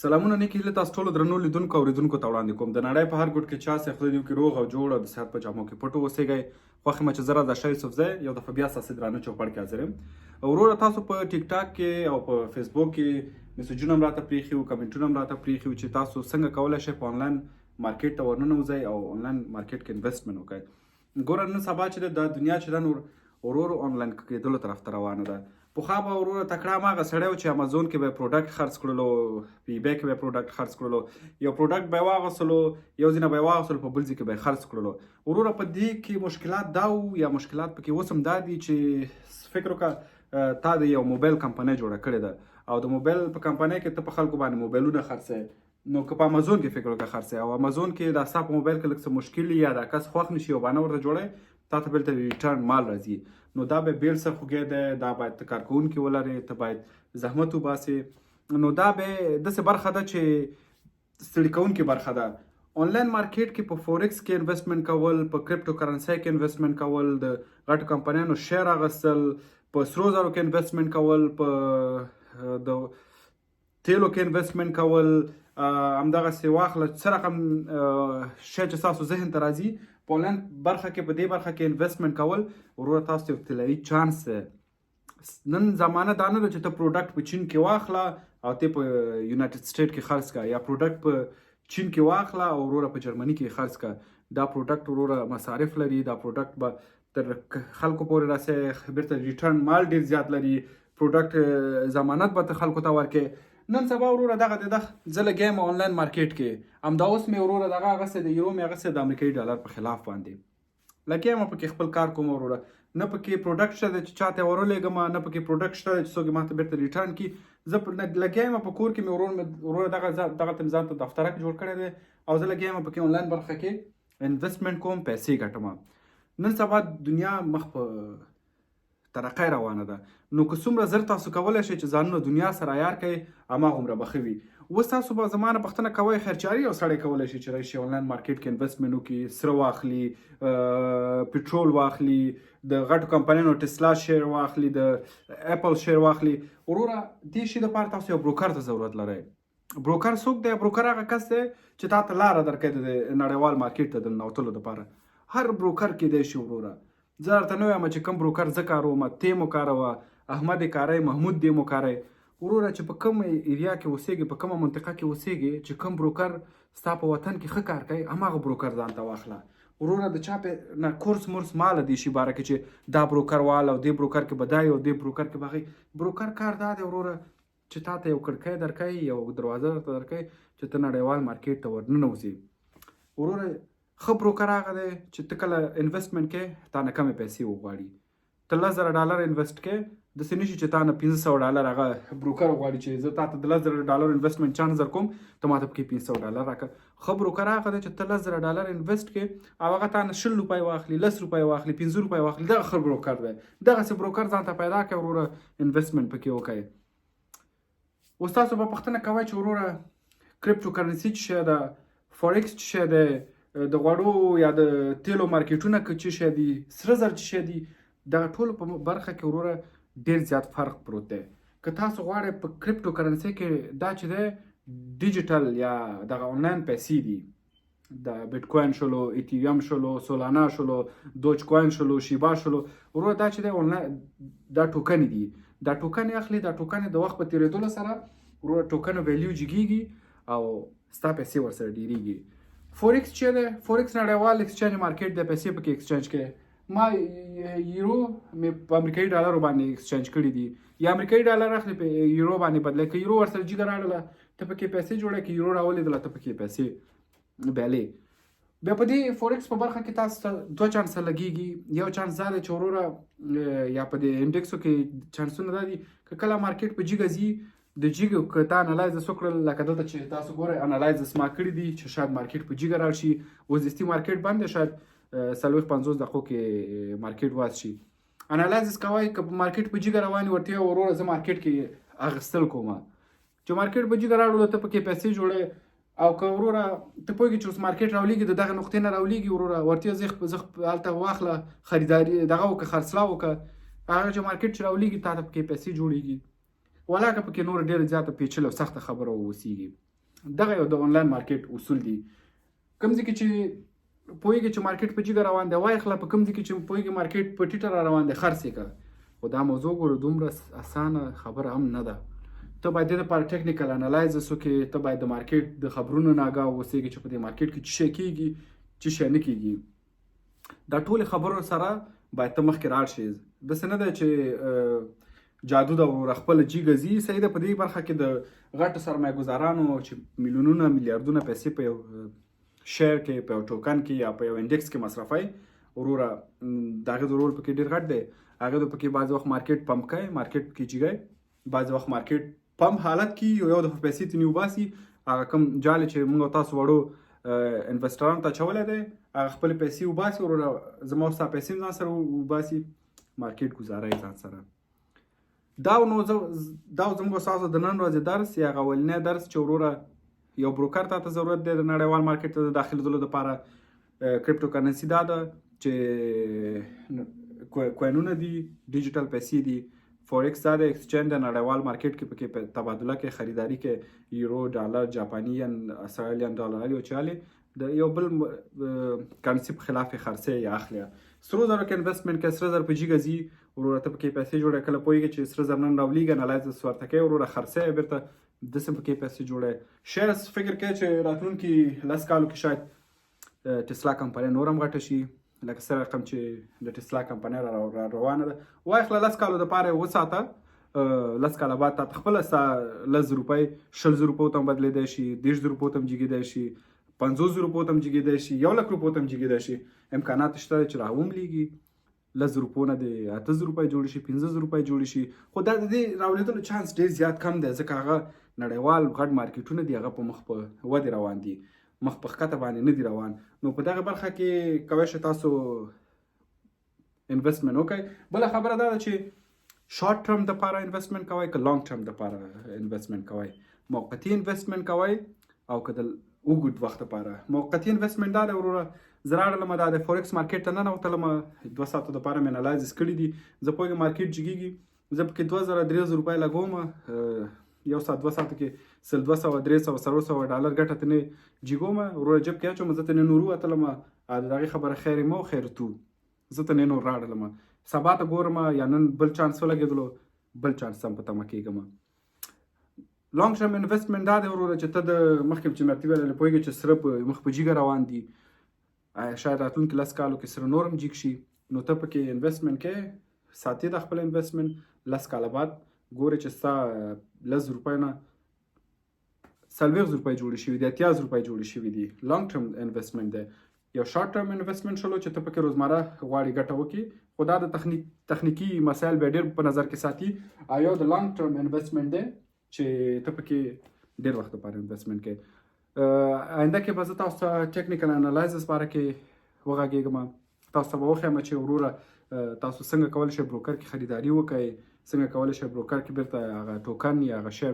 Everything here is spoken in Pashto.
سلامونه نیکې هیلې تاسو ټولو درنو لیدونکو او اورېدونکو ته وړاندې کوم د نړۍ په هر ګوټ کې چا سي خدای دې وکړي روغ او جوړ او د صحت په جامو کې پټ اوسېږئ. خوښ یم چې زه رضا یوسفزی یو دفعه بیا ستاسې درانه چوپړ کې حاضر یم. وروره تاسو په ټیک ټاک کې او په فیسبوک کې میسجونه هم راته پرېښي وو، کمنټونه هم راته پرېښي وو چې تاسو څنګه کولی شئ په انلاین مارکیټ ته ورننوځئ او انلاین مارکیټ کې انویسټمنټ وکړئ. ګوره نن سبا چې دا دنیا چې دا نور ورو انلاین کېدلو طرف ته روانه ده. پخوا به وروره تکړه هماغه سړی و چې امازون کې به یې پروډکټ خرڅ کړلو، په ایبی کې به یې پروډکټ خرڅ کړلو، یو پروډکټ به یې واغوستلو، یو ځای نه به یې واغوستلو، په بل ځای کې به یې خرڅ کړلو. وروره په دې کې مشکلات دا وو یا مشکلات پکې اوس هم دا دي چې فکر وکړه تا د یو موبایل کمپنۍ جوړه کړې ده او د موبایل په کمپنۍ کې ته په خلکو باندې موبایلونه خرڅوې، نو که په امازون کې فکر وکړه خرڅوې او امازون کې دا ستا په موبایل کې لږ څه مشکل یا دا کس خوښ نشي او بانه ورته جوړی تا ته بیرته ریټرن مال راځي، نو دا به بیل سره خوږی دی، دا باید ته کارکوونکي ولرې، ته باید زحمت وباسې، نو دا به داسې برخه ده چې ستړي کوونکې برخه ده. آنلاین مارکیټ کې په فورکس کې انویسټمنټ کول، په کرپټو کرنسۍ کې انویسټمنټ کول، د غټو کمپنیانو شیر اخیستل، په سرو زرو کې انویسټمنټ کول، په د تیلو کې انویسټمنټ کول، همدغسې واخله څه رقم شی چې ستاسو ذهن ته راځي په آنلاین برخه کې، په دې برخه کې انویسټمنټ کول وروره تاسو ته یو طلایي چانس دی. نن زمانه دا نه ده چې ته پروډکټ په چین کې واخله او ته په یونایټډ سټیټ کې خرڅ کړه، یا پروډکټ په چین کې واخله او وروره په جرمني کې خرڅ کړه. دا پروډکټ وروره مصارف لري، دا پروډکټ به تر خلکو پورې رسې، بیرته ریټرن مال ډېر زیات لري، پروډکټ ضمانت به ته خلکو ته ورکې. نن سبا وروره دغه د زه لګیا یم آنلاین مارکیټ کې، همدا اوس مې وروره دغه هغسې د یورو مې هغسې د امریکایي ډالر په خلاف باندې لګیا یم پکې خپل کار کوم. وروره نه پکې پروډکټ شته دی چې چا ته ورولېږم، نه پکې پروډکټ شته دی چې څوک یې ماته بیرته ریټرن کړي. زه لګیا یم په کور کې مې وروره دغه ته مې ځان ته دفتره کې جوړ کړی دی او زه لګیا یم پکې آنلاین برخه کې انویسټمنټ کوم، پیسې ګټم. نن سبا دنیا مخ په ترقۍ روانه ده، نو که څومره زر تاسو کولی شئ چې ځانونه دنیا سره عیار کړئ هماغومره به ښه وي. اوس تاسو به زما نه پوښتنه کوئ خیرچاري یو سړی کولی شي چې راشي آنلاین مارکیټ کې انویسټمنټ وکړي، سره واخلي، پټرول واخلي، د غټو کمپنیانو ټسلا شیر واخلي، د اپل شیر واخلي. وروره دې شي دپاره تاسو یو بروکر ته ضرورت لرئ. بروکر څوک دی؟ بروکر هغه کس دی چې تا ته لاره درکوي د نړیوال مارکیټ ته د ننوتلو دپاره. هر بروکر کیدی شي وروره. زه درته نه وایم چې کوم بروکر زه کاروم ته مو کاروه، احمد یې کاروي، محمود دې مو کاروي. وروره چې په کوم ایریا کې اوسېږي، په کومه منطقه کې اوسېږي، چې کوم بروکر ستا په وطن کې ښه کار کوي هماغه بروکر ځان ته واخله. وروره د چا نه کورس مورس ماله دې شي باره کې چې دا بروکر واله او دې بروکر کې به دا او دې بروکر کې به هغې. بروکر کار دا دی وروره چې تا ته یو کړکۍ درکوي، یو دروازه درته درکوي چې ته نړیوال مارکیټ ته ورننوځې. وروره ښه بروکر هغه دی چې ته کله انویسټمنټ کې تا نه کمې پیسې وغواړي. ته $10,000 انویسټ کې، داسې نه شي چې تا نه $500 هغه بروکر وغواړي چې زه تا ته د $10,000 انویسټمنټ چانس درکوم ته ما ته پکې $500 راکړه. ښه بروکر هغه دی چې ته $10,000 انویسټ کې او هغه تا نه ₹10 واخلي، ₹10 واخلي، ₹5 واخلي. دغه ښه بروکر دی. دغسې بروکر ځان ته پیدا کړئ وروره، انویسټمنټ پکې وکړئ. اوس تاسو به پوښتنه کوئ چې وروره کرپټو کرنسي څه شی ده، فورکس څه شی دی، د غوړو یا د تیلو مارکیټونه که څه شی دي، سره زر څه شی دي. دغه ټولو په برخه کې وروره ډېر زیات فرق پروت دی. که تاسو غواړئ په کرپټو کرنسۍ کې دا چې دی ډیجیټل یا دغه آنلاین پیسې دي، د بیټ کوین شلو، ایتیریم شلو، سولانا شلو، دوج کوین شلو، شیبا شلو، وروره دا چې دی آنلاین دا ټوکنې دي. دا ټوکنې اخلي، دا ټوکنې د وخت په تېرېدلو سره وروره ټوکنو ویلیو جګېږي او ستا پیسې ورسره ډېرېږي. فورکس چې دی، فورکس نړیوال اکسچینج مارکیټ دی، پیسې پکې اکسچینج کوي. ما یورو مې په امریکایي ډالرو باندې اکسچینج کړي دي، یا امریکایي ډالر اخلي په یورو باندې بدلوي. که یورو ورسره جګه راغله ته پکې پیسې جوړوې، که یورو راولېدله ته پکې پیسې بیلې. بیا په دې فورکس په برخه کې تاسو ته دوه چانسه لګېږي. یو چانس دا دی چې وروره یا په دې انډکسو کې چانسونه دا دي که کله مارکیټ په جګه ځي، د جګو که تا انالایزس وکړل، لکه دلته چې تاسو ګورئ انالایزس ما کړي دي چې شاید مارکیټ په جګه راشي، وزیستي مارکیټ بند دی، شاید 40-50 دقیقو کې مارکیټ واز شي. انالایزس کوئ که مارکیټ په جګه روان وي، ورته وایئ وروره زه مارکیټ کې اخیستل کوم، چې مارکیټ په جګه راوړلو ته پکې پیسې جوړوې. او که وروره ته پوهېږې چې اوس مارکیټ راولېږي، د دغه نقطې نه راولېږي، وروره ورته زه هلته واخله، خریداري دغه وکړه، خرڅلاو وکړه. هغه چې مارکیټ چې راولېږي تا ته پکې پیسې جوړېږي. ولاکه پکې نور ډېره زیاته پیچلې او سخته خبره واوسېږي. دغه یو د آنلاین مارکیټ اصول دي. کوم ځای کې چې پوهېږي چې مارکیټ په جګه روان دی وایخله، په کوم ځای کې چې پوهېږي مارکیټ په ټیټه را روان دی خرڅ یې کړه. خو دا موضوع ګوره دومره اسانه خبره هم نه ده. ته باید دې دپاره ټیکنیکل انالایزس وکړې، ته باید د مارکیټ د خبرونو نه آګاه واوسېږي چې په دې مارکیټ کې څه شی کېږي څه شی نه کېږي. دا ټولې خبرو سره باید ته مخکې لاړ شې. داسې نه ده چې جادو ده وروره خپله جیږه ځي. صحیح ده په دې برخه کې د غټو سرمایه ګزارانو چې میلیونونه میلیاردونه پیسې په یو شیر کې، په یو ټوکن کې یا په یو انډکس کې مصرفوي وروره، د هغې د رول پکې ډېر غټ دی. هغې د پکې بعضې وخت مارکیټ پمپ کوي، مارکیټ پکې جګوي، بعضې وخت مارکیټ پمپ حالت کې یو دفعه پیسې ترې وباسي. هغه کوم جال چې موږ او تاسو وړو انویسټرانو ته اچولی دی هغه خپلې پیسې وباسي وروره، زما او ستا پیسې ځان سره وباسي، مارکیټ ګزاره یې ځان سره. دا زموږ ستاسو د نن ورځې درس یا هغه اولنی درس چې وروره یو بروکر ته ضرورت دی د نړیوال مارکیټ ته د داخلېدلو دپاره. کریپټو کرنسي دا ده چې کوینونه دي، ډیجیټل پیسې دي. فورکس دا د ایکسچینج د نړیوال مارکیټ کې پکې تبادله کې خریداري کې یورو، ډالر، جاپاني ین، اسرائیلیان ډالر یو چالې د یو بل کرنسي په خلاف یې خرڅوي یا اخلي. سرو زرو کې انویسټمنټ کوي، سره زر په جیږه ځي وروره، ته پکې پیسې جوړوې. کله پوهېږي چې سره زر نن راولېږي انالایزس ورته کوي وروره، خرڅوي بېرته، داسې پکې پیسې جوړوي. شیرز فکر کوي چې راتلونکي 10 کالو کې شاید ټسلا کمپنۍ نور هم غټه شي، لکه څه رقم چې د ټسلا کمپنۍ را روانه ده. وایخله 10 کالو دپاره یې وساته، 10 کاله بعد تا خپله ستا 10,000 روپۍ 20,000 روپیو ته هم بدلېدی شي، 30,000 روپیو ته هم جګېدی شي، 50,000 روپیو ته هم جګېدی شي، 1,00,000 روپیو ته هم جګېدی شي. امکانات شته چې را وملیږي، 10,000 روپیو نه د 8,000 روپۍ جوړې شي، 15,000 روپۍ جوړې شي. خو دا د دې راولېدلو چانس ډېر زیات کم دی، ځکه هغه نړیوال غټ مارکیټونه دي، هغه په مخ په ودې روان دي، مخ په ښکته باندې نه دي روان. نو په دغه برخه کې کولی شئ تاسو انویسټمنټ وکړئ. بله خبره دا ده چې شارټ ټرم دپاره انویسټمنټ کوئ که لانګ ټرم دپاره انویسټمنټ کوئ. موقتي انویسټمنټ کوئ او که د اوږد وخت دپاره. موقتي انویسټمنټ دا دی وروره، زه راغلم دا د فورکس مارکیټ ته ننوتلم، 2 ساعتو دپاره مې انالایزس کړي دي. زه پوهېږم مارکیټ جګېږي، زه پکې 2,000-3,000 روپۍ لګوم، 1 ساعت 2 ساعته کې 100-200 300 300 ډالر ګټه ترې جګوم، وروره جیب کې اچوم. زه ترې نور ووتلم، د هغې خبره خیر مو خیر تو، زه ترې نور راغلم. سبا ته ګورم یا نن بل چانس ولګېدلو، بل چانس هم په تمه کېږم. لانګ ټرم انویسټمنټ دا دی وروره چې ته د مخکې چې مې ویلې پوهېږې چې سره په مخ په جګه روان دي، شاید راتلونکي 10 کالو کې سره نور هم جګ شي. نو ته پکې انویسټمنټ کوې، ساتې د خپل انویسټمنټ، 10 کاله بعد ګورې چې ستا 10,000 روپۍ نه 40,000 روپۍ جوړې شوي دي، 80,000 روپۍ جوړې شوي دي. لانګ ټرم انویسټمنټ دی. یو شارټ ټرم انویسټمنټ شلو چې ته پکې روزمره غواړې ګټه وکړي، خو دا د تخنیکي مسایل بیا ډېر په نظر کې ساتي. او یو د لانګ ټرم انویسټمنټ دی چې ته پکې ډېر وخت لپاره انویسټمنټ کوې. آینده کې به زه تاسو ته ټیکنیکل انالایزس باره کې وغږېږم، تاسو ته به وښیم چې وروره تاسو څنګه کولی شئ بروکر کې خریداري وکړئ، څنګه کولی شئ بروکر کې بېرته هغه ټوکن یا هغه شیر